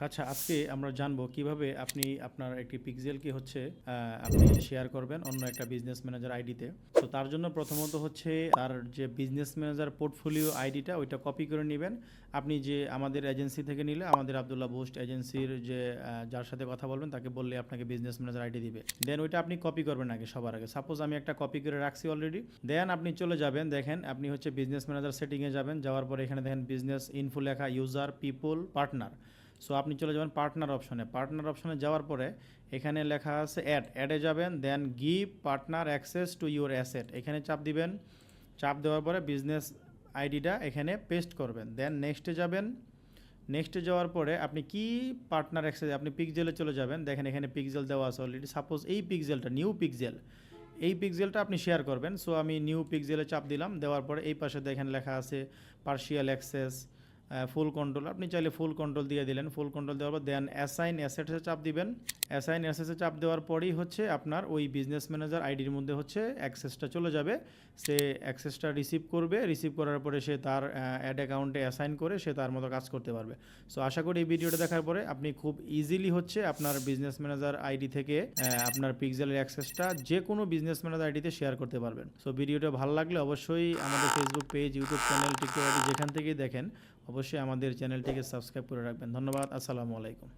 আচ্ছা, আজকে আমরা জানবো কিভাবে আপনি আপনার একটি পিক্সেলকে হচ্ছে আপনি শেয়ার করবেন অন্য একটা বিজনেস ম্যানেজার আইডিতে। তো তার জন্য প্রথমত হচ্ছে তার যে বিজনেস ম্যানেজার পোর্টফোলিও আইডিটা ওইটা কপি করে নেবেন। আপনি যে আমাদের এজেন্সি থেকে নিলে আমাদের আব্দুল্লাহ বুস্ট এজেন্সির যে যার সাথে কথা বলবেন তাকে বললে আপনাকে বিজনেস ম্যানেজার আইডি দিবে। দেন ওইটা আপনি কপি করবেন আগে, সবার আগে। সাপোজ আমি একটা কপি করে রাখছি অলরেডি। দেন আপনি চলে যাবেন, দেখেন আপনি হচ্ছে বিজনেস ম্যানেজার সেটিংয়ে যাবেন, যাওয়ার পরে এখানে দেখেন বিজনেস ইনফো লেখা, ইউজার, পিপল, পার্টনার। সো আপনি চলে যাবেন পার্টনার অপশনে। পার্টনার অপশনে যাওয়ার পরে এখানে লেখা আছে অ্যাডে যাবেন, then give partner access to your asset, এখানে চাপ দিবেন। চাপ দেওয়ার পরে বিজনেস আইডিটা এখানে পেস্ট করবেন। দেন নেক্সটে যাবেন। নেক্সটে যাওয়ার পরে আপনি কি পার্টনার অ্যাক্সেস, আপনি পিক্সেলে চলে যাবেন। দেখেন এখানে পিক্সেল দেওয়া আছে অলরেডি। সাপোজ এই পিক্সেলটা নিউ পিক্সেল, এই পিক্সেলটা আপনি শেয়ার করবেন। সো আমি নিউ পিক্সেলে চাপ দিলাম। দেওয়ার পরে এই পাশে দেখেন লেখা আছে পার্শিয়াল অ্যাক্সেস, ফুল কন্ট্রোল। আপনি চাইলে ফুল কন্ট্রোল দিয়ে দিলেন। ফুল কন্ট্রোল দেওয়ার পর দেন অ্যাসাইন অ্যাসেটসে চাপ দিবেন। অ্যাসাইন অ্যাসেসে চাপ দেওয়ার পরেই হচ্ছে আপনার ওই বিজনেস ম্যানেজার আইডির মধ্যে হচ্ছে অ্যাক্সেসটা চলে যাবে। সে অ্যাক্সেসটা রিসিভ করবে। রিসিভ করার পরে সে তার অ্যাড অ্যাকাউন্টে অ্যাসাইন করে সে তার মতো কাজ করতে পারবে। সো আশা করি এই ভিডিওটা দেখার পরে আপনি খুব ইজিলি হচ্ছে আপনার বিজনেস ম্যানেজার আইডি থেকে আপনার পিক্সেলের অ্যাক্সেসটা যে কোনো বিজনেস ম্যানেজার আইডিতে শেয়ার করতে পারবেন। সো ভিডিওটা ভালো লাগলে অবশ্যই আমাদের Facebook page, YouTube channel, TikTok ID যেখান থেকেই দেখেন অবশ্যই আমাদের চ্যানেলটিকে সাবস্ক্রাইব করে রাখবেন। ধন্যবাদ। আসসালামু আলাইকুম।